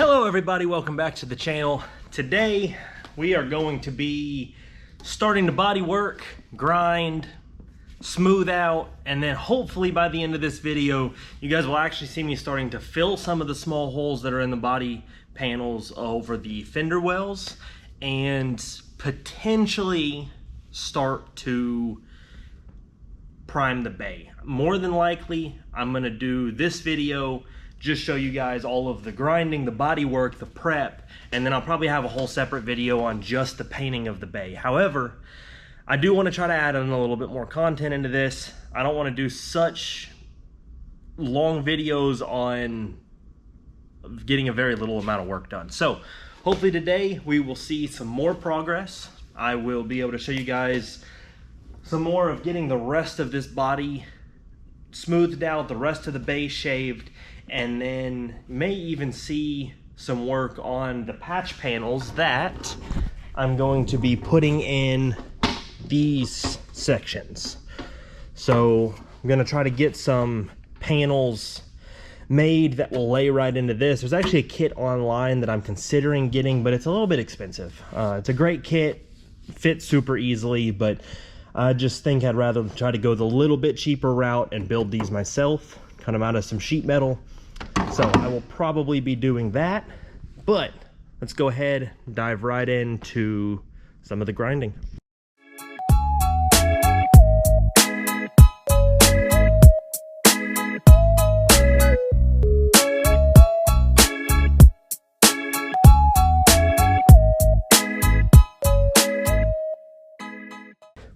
Hello everybody, welcome back to the channel. Today we are going to be starting to body work, grind, smooth out, and then hopefully by the end of this video you guys will actually see me starting to fill some of the small holes that are in the body panels over the fender wells and potentially start to prime the bay. More than likely I'm gonna do this video, just show you guys all of the grinding, the body work, the prep, and then I'll probably have a whole separate video on just the painting of the bay. However, I do want to try to add in a little bit more content into this. I don't want to do such long videos on getting a very little amount of work done. So hopefully today we will see some more progress. I will be able to show you guys some more of getting the rest of this body smoothed out, the rest of the base shaved, and then may even see some work on the patch panels that I'm going to be putting in these sections. So I'm gonna try to get some panels made that will lay right into this. There's actually a kit online that I'm considering getting, but it's a little bit expensive. It's a great kit, fits super easily, but I just think I'd rather try to go the little bit cheaper route and build these myself, cut them out of some sheet metal. So I will probably be doing that, but let's go ahead and dive right into some of the grinding.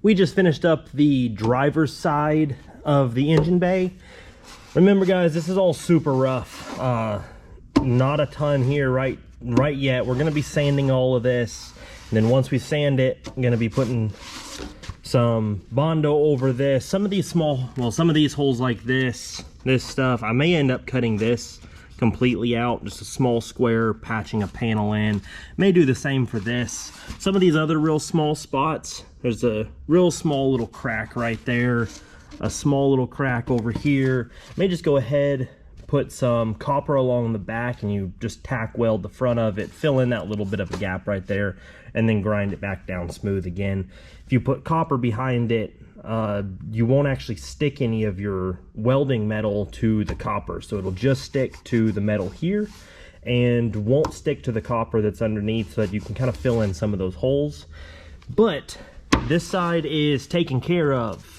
We just finished up the driver's side of the engine bay. Remember guys, this is all super rough. Not a ton here right yet. We're gonna be sanding all of this. And then once we sand it, I'm gonna be putting some Bondo over this. Some of these some of these holes like this stuff, I may end up cutting this completely out, just a small square, patching a panel in. May do the same for this. Some of these other real small spots, there's a real small little crack right there, a small little crack over here. May just go ahead, put some copper along the back, and you just tack weld the front of it, fill in that little bit of a gap right there, and then grind it back down smooth again. If you put copper behind it, you won't actually stick any of your welding metal to the copper, so it'll just stick to the metal here and won't stick to the copper that's underneath, so that you can kind of fill in some of those holes. But this side is taken care of.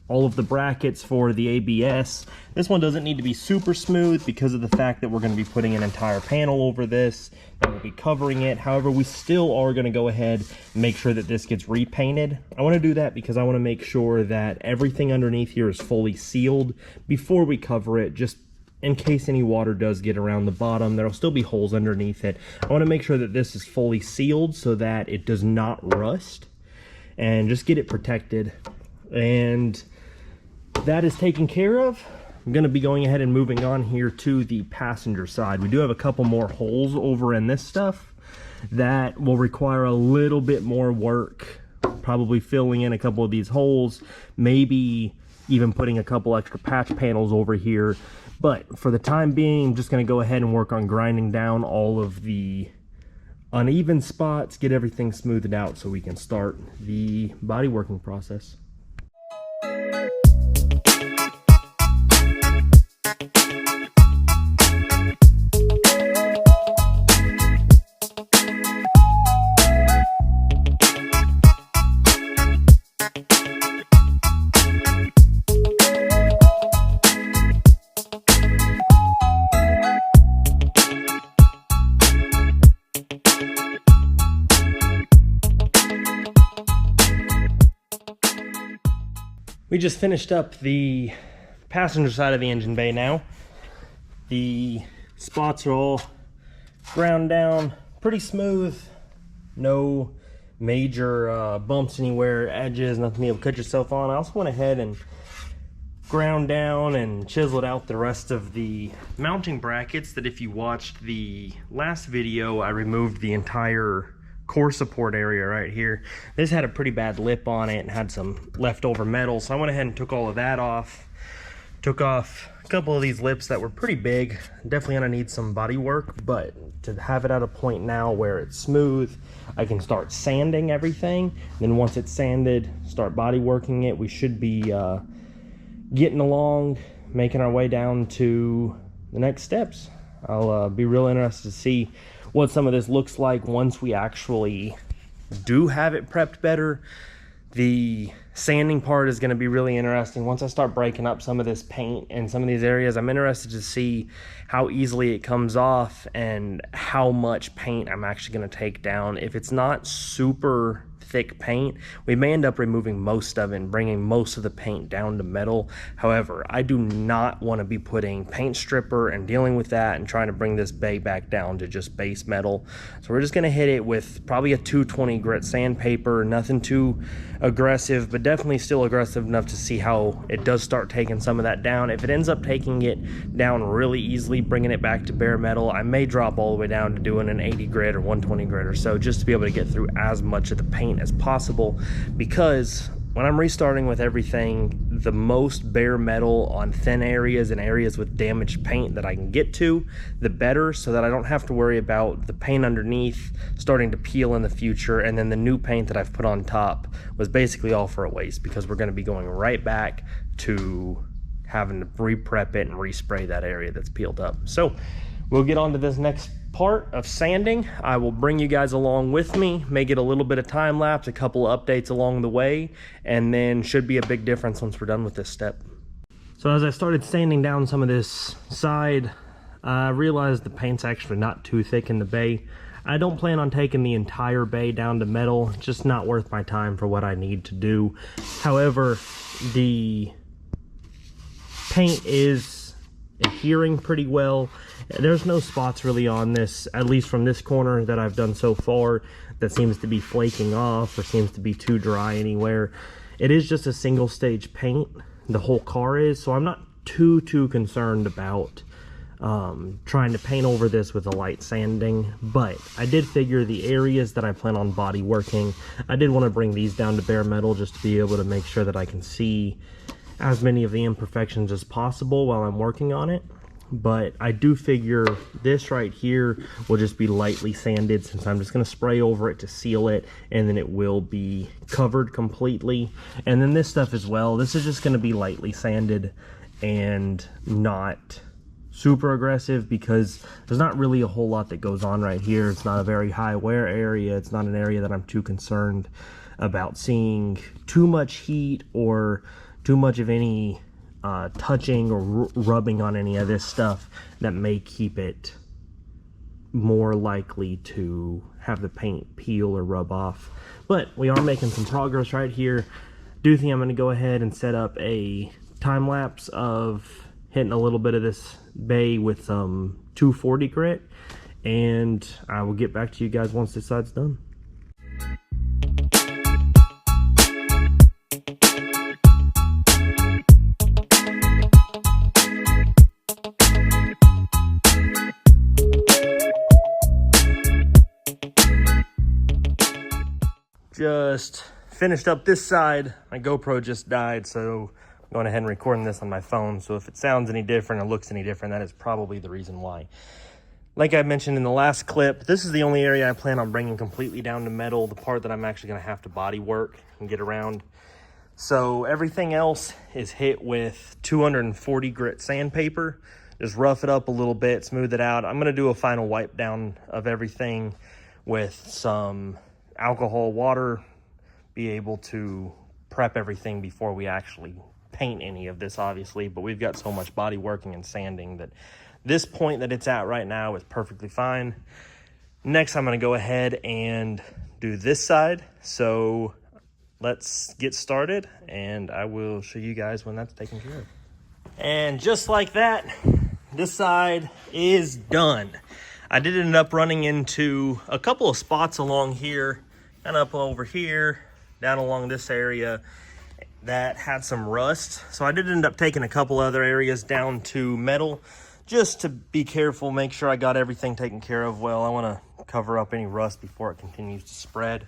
All of the brackets for the ABS. This one doesn't need to be super smooth because of the fact that we're going to be putting an entire panel over this that will be covering it. However, we still are going to go ahead and make sure that this gets repainted. I want to do that because I want to make sure that everything underneath here is fully sealed before we cover it, just in case any water does get around the bottom. There'll still be holes underneath it. I want to make sure that this is fully sealed so that it does not rust and just get it protected. And that is taken care of. I'm going to be going ahead and moving on here to the passenger side. We do have a couple more holes over in this stuff that will require a little bit more work, probably filling in a couple of these holes, maybe even putting a couple extra patch panels over here. But for the time being, I'm just going to go ahead and work on grinding down all of the uneven spots, get everything smoothed out so we can start the body working process. We just finished up the passenger side of the engine bay now. The spots are all ground down pretty smooth. No major bumps anywhere, edges, nothing to be able to cut yourself on. I also went ahead and ground down and chiseled out the rest of the mounting brackets that if you watched the last video, I removed the entire core support area right here. This had a pretty bad lip on it and had some leftover metal, so I went ahead and took all of that off. Took off a couple of these lips that were pretty big. Definitely gonna need some body work, but to have it at a point now where it's smooth. I can start sanding everything. Then once it's sanded, start body working it. We should be getting along, making our way down to the next steps. I'll be real interested to see what some of this looks like once we actually do have it prepped better. The sanding part is going to be really interesting. Once I start breaking up some of this paint and some of these areas, I'm interested to see how easily it comes off and how much paint I'm actually going to take down. If it's not super thick paint, we may end up removing most of it and bringing most of the paint down to metal. However, I do not want to be putting paint stripper and dealing with that and trying to bring this bay back down to just base metal. So we're just going to hit it with probably a 220 grit sandpaper, nothing too aggressive, but definitely still aggressive enough to see how it does start taking some of that down. If it ends up taking it down really easily, bringing it back to bare metal, I may drop all the way down to doing an 80 grit or 120 grit or so, just to be able to get through as much of the paint as possible. Because when I'm restarting with everything, the most bare metal on thin areas and areas with damaged paint that I can get to, the better, so that I don't have to worry about the paint underneath starting to peel in the future, and then the new paint that I've put on top was basically all for a waste, because we're going to be going right back to having to re-prep it and respray that area that's peeled up. So we'll get on to this next part of sanding. I will bring you guys along with me, may get a little bit of time lapse, a couple of updates along the way, and then should be a big difference once we're done with this step. So as I started sanding down some of this side, I realized the paint's actually not too thick in the bay. I don't plan on taking the entire bay down to metal, just not worth my time for what I need to do. However, the paint is adhering pretty well. There's no spots really on this, at least from this corner that I've done so far, that seems to be flaking off or seems to be too dry anywhere. It is just a single stage paint, the whole car is, so I'm not too concerned about trying to paint over this with a light sanding. But I did figure the areas that I plan on body working, I did want to bring these down to bare metal just to be able to make sure that I can see as many of the imperfections as possible while I'm working on it. But I do figure this right here will just be lightly sanded, since I'm just going to spray over it to seal it, and then it will be covered completely. And then this stuff as well, this is just going to be lightly sanded and not super aggressive, because there's not really a whole lot that goes on right here. It's not a very high wear area. It's not an area that I'm too concerned about seeing too much heat or too much of any touching or rubbing on any of this stuff that may keep it more likely to have the paint peel or rub off. But we are making some progress right here. Do think I'm going to go ahead and set up a time lapse of hitting a little bit of this bay with some 240 grit, and I will get back to you guys once this side's done. Just finished up this side. My GoPro just died, so I'm going ahead and recording this on my phone. So if it sounds any different or looks any different, that is probably the reason why. Like I mentioned in the last clip, this is the only area I plan on bringing completely down to metal, the part that I'm actually going to have to body work and get around. So everything else is hit with 240 grit sandpaper. Just rough it up a little bit, smooth it out. I'm going to do a final wipe down of everything with some alcohol water, be able to prep everything before we actually paint any of this, obviously. But we've got so much body working and sanding that this point that it's at right now is perfectly fine. Next, I'm going to go ahead and do this side. So let's get started, and I will show you guys when that's taken care of. And just like that, this side is done. I did end up running into a couple of spots along here, and up over here, down along this area, that had some rust. So I did end up taking a couple other areas down to metal, just to be careful, make sure I got everything taken care of well. I want to cover up any rust before it continues to spread.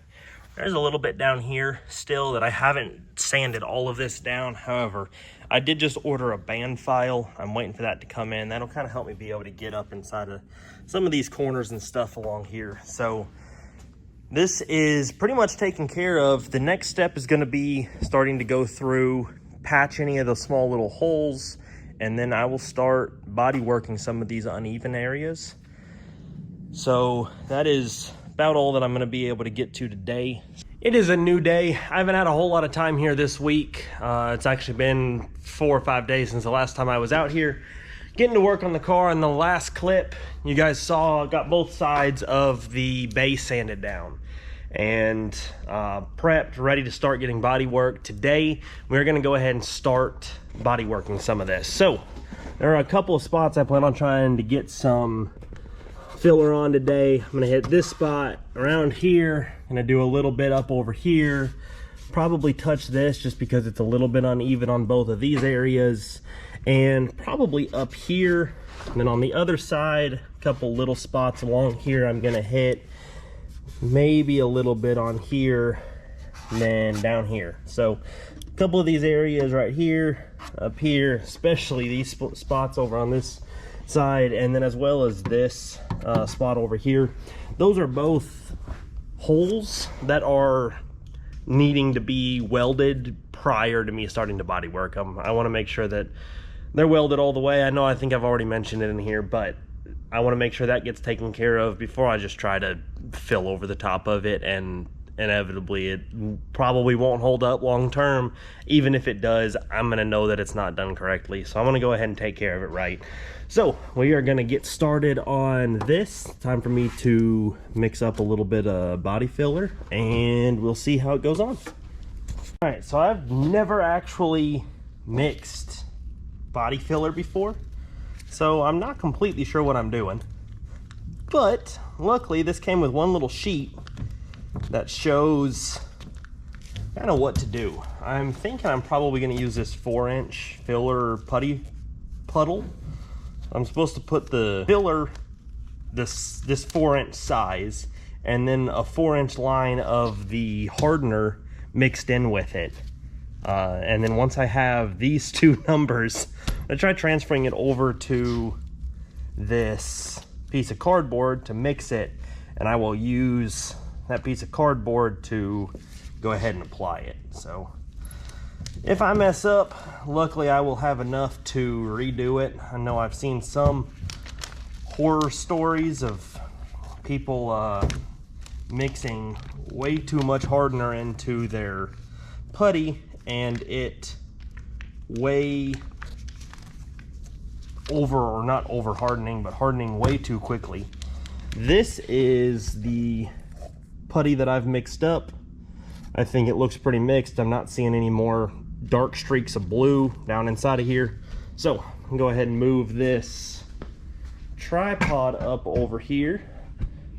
There's a little bit down here still that I haven't sanded all of this down. However, I did just order a band file. I'm waiting for that to come in. That'll kind of help me be able to get up inside of some of these corners and stuff along here. So this is pretty much taken care of. The next step is going to be starting to go through, patch any of those small little holes, and then I will start body working some of these uneven areas. So that is about all that I'm going to be able to get to today. It is a new day. I haven't had a whole lot of time here this week. It's actually been 4 or 5 days since the last time I was out here getting to work on the car. In the last clip you guys saw, I got both sides of the base sanded down and prepped, ready to start getting body work. Today we're going to go ahead and start body working some of this. So there are a couple of spots I plan on trying to get some filler on today. I'm gonna hit this spot around here, gonna do a little bit up over here, probably touch this just because it's a little bit uneven on both of these areas, and probably up here. And then on the other side, a couple little spots along here I'm gonna hit, maybe a little bit on here, and then down here. So a couple of these areas right here, up here, especially these spots over on this side, and then as well as this spot over here. Those are both holes that are needing to be welded prior to me starting to body work them. I want to make sure that they're welded all the way. I think I've already mentioned it in here, but I want to make sure that gets taken care of before I just try to fill over the top of it, and inevitably it probably won't hold up long term. Even if it does, I'm going to know that it's not done correctly, so I'm going to go ahead and take care of it right. So we are going to get started on this. Time for me to mix up a little bit of body filler, and we'll see how it goes on. All right, so I've never actually mixed body filler before, so I'm not completely sure what I'm doing, but luckily this came with one little sheet that shows kind of what to do. I'm thinking I'm probably going to use this 4-inch filler putty puddle. I'm supposed to put the filler this 4-inch size, and then a 4-inch line of the hardener mixed in with it. And then once I have these two numbers, I'm gonna try transferring it over to this piece of cardboard to mix it, and I will use that piece of cardboard to go ahead and apply it. So if I mess up, luckily I will have enough to redo it. I know I've seen some horror stories of people mixing way too much hardener into their putty, and it way over, or not over hardening, but hardening way too quickly. This is the putty that I've mixed up. I think it looks pretty mixed. I'm not seeing any more dark streaks of blue down inside of here. So I'm gonna go ahead and move this tripod up over here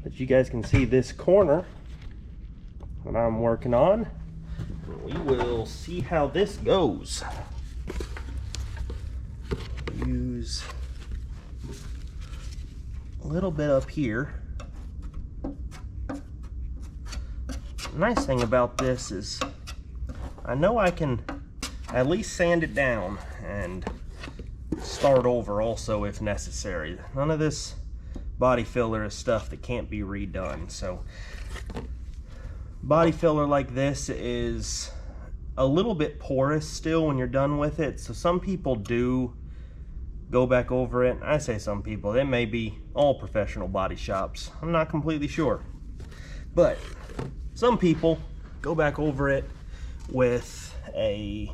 that you guys can see this corner that I'm working on. We will see how this goes. Use a little bit up here. The nice thing about this is I know I can at least sand it down and start over also if necessary. None of this body filler is stuff that can't be redone. So body filler like this is a little bit porous still when you're done with it. So some people do go back over it. I say some people, it may be all professional body shops. I'm not completely sure. But some people go back over it with a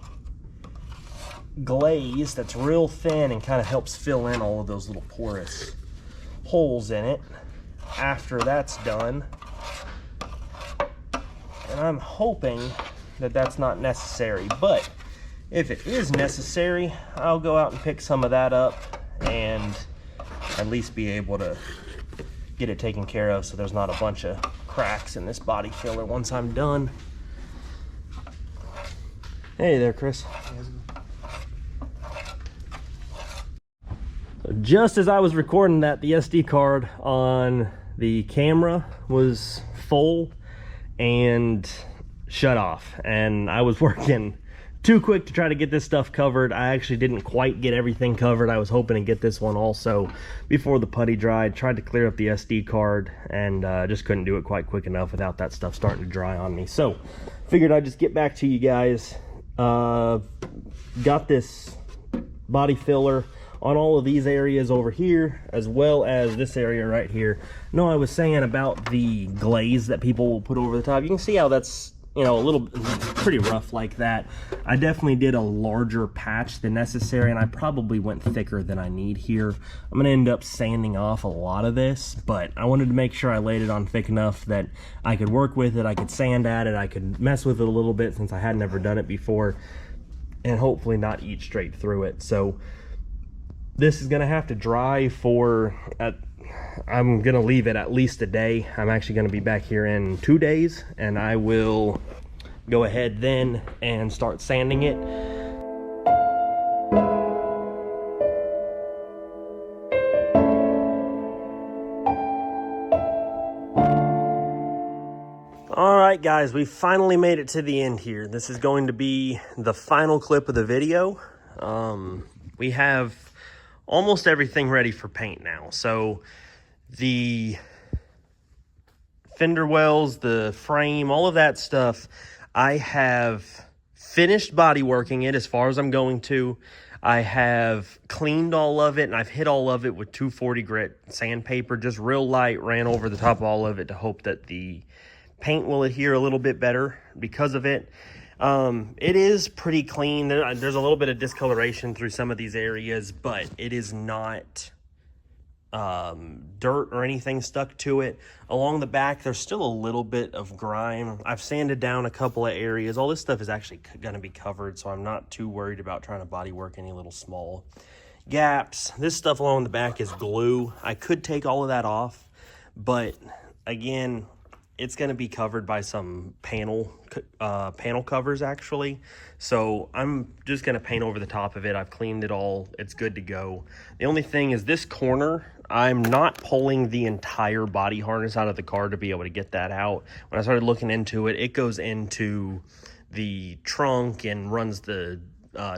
glaze that's real thin and kind of helps fill in all of those little porous holes in it after that's done. And I'm hoping that that's not necessary, but if it is necessary, I'll go out and pick some of that up and at least be able to get it taken care of so there's not a bunch of cracks in this body filler once I'm done. Hey there, Chris. So just as I was recording that, the SD card on the camera was full, and shut off. And I was working too quick to try to get this stuff covered. I actually didn't quite get everything covered. I was hoping to get this one also before the putty dried. Tried to clear up the SD card and just couldn't do it quite quick enough without that stuff starting to dry on me. So figured I'd just get back to you guys. Got this body filler on all of these areas over here, as well as this area right here. No, I was saying about the glaze that people will put over the top. You can see how that's, you know, a little pretty rough like that. I definitely did a larger patch than necessary, and I probably went thicker than I need here. I'm gonna end up sanding off a lot of this, but I wanted to make sure I laid it on thick enough that I could work with it, I could sand at it, I could mess with it a little bit since I had never done it before, and hopefully not eat straight through it. So this is gonna have to dry for, I'm gonna leave it at least a day. I'm actually gonna be back here in 2 days, and I will go ahead then and start sanding it. All right, guys, we finally made it to the end here. This is going to be the final clip of the video. We have almost everything ready for paint now. So the fender wells, the frame, all of that stuff, I have finished body working it as far as I'm going to. I have cleaned all of it, and I've hit all of it with 240 grit sandpaper, just real light, ran over the top of all of it to hope that the paint will adhere a little bit better because of it. It is pretty clean. There's a little bit of discoloration through some of these areas, but it is not dirt or anything stuck to it. Along the back, there's still a little bit of grime. I've sanded down a couple of areas. All this stuff is actually going to be covered, so I'm not too worried about trying to body work any little small gaps. This stuff along the back is glue. I could take all of that off, but again, it's going to be covered by some panel covers actually. So I'm just going to paint over the top of it. I've cleaned it all. It's good to go. The only thing is this corner, I'm not pulling the entire body harness out of the car to be able to get that out. When I started looking into it, it goes into the trunk and runs the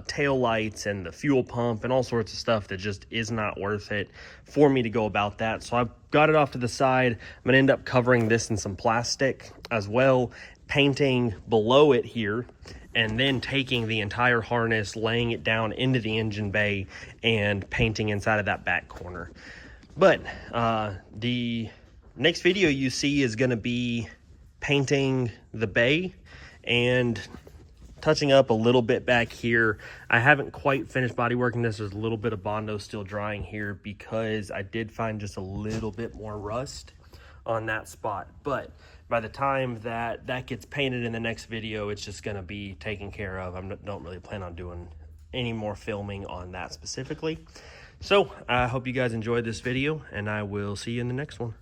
tail lights and the fuel pump and all sorts of stuff that just is not worth it for me to go about that. So I've got it off to the side. I'm gonna end up covering this in some plastic as well, painting below it here, and then taking the entire harness, laying it down into the engine bay and painting inside of that back corner. But the next video you see is gonna be painting the bay and touching up a little bit back here. I haven't quite finished body working this. There's a little bit of Bondo still drying here because I did find just a little bit more rust on that spot. But by the time that gets painted in the next video, it's just gonna be taken care of. I don't really plan on doing any more filming on that specifically. So I hope you guys enjoyed this video, and I will see you in the next one.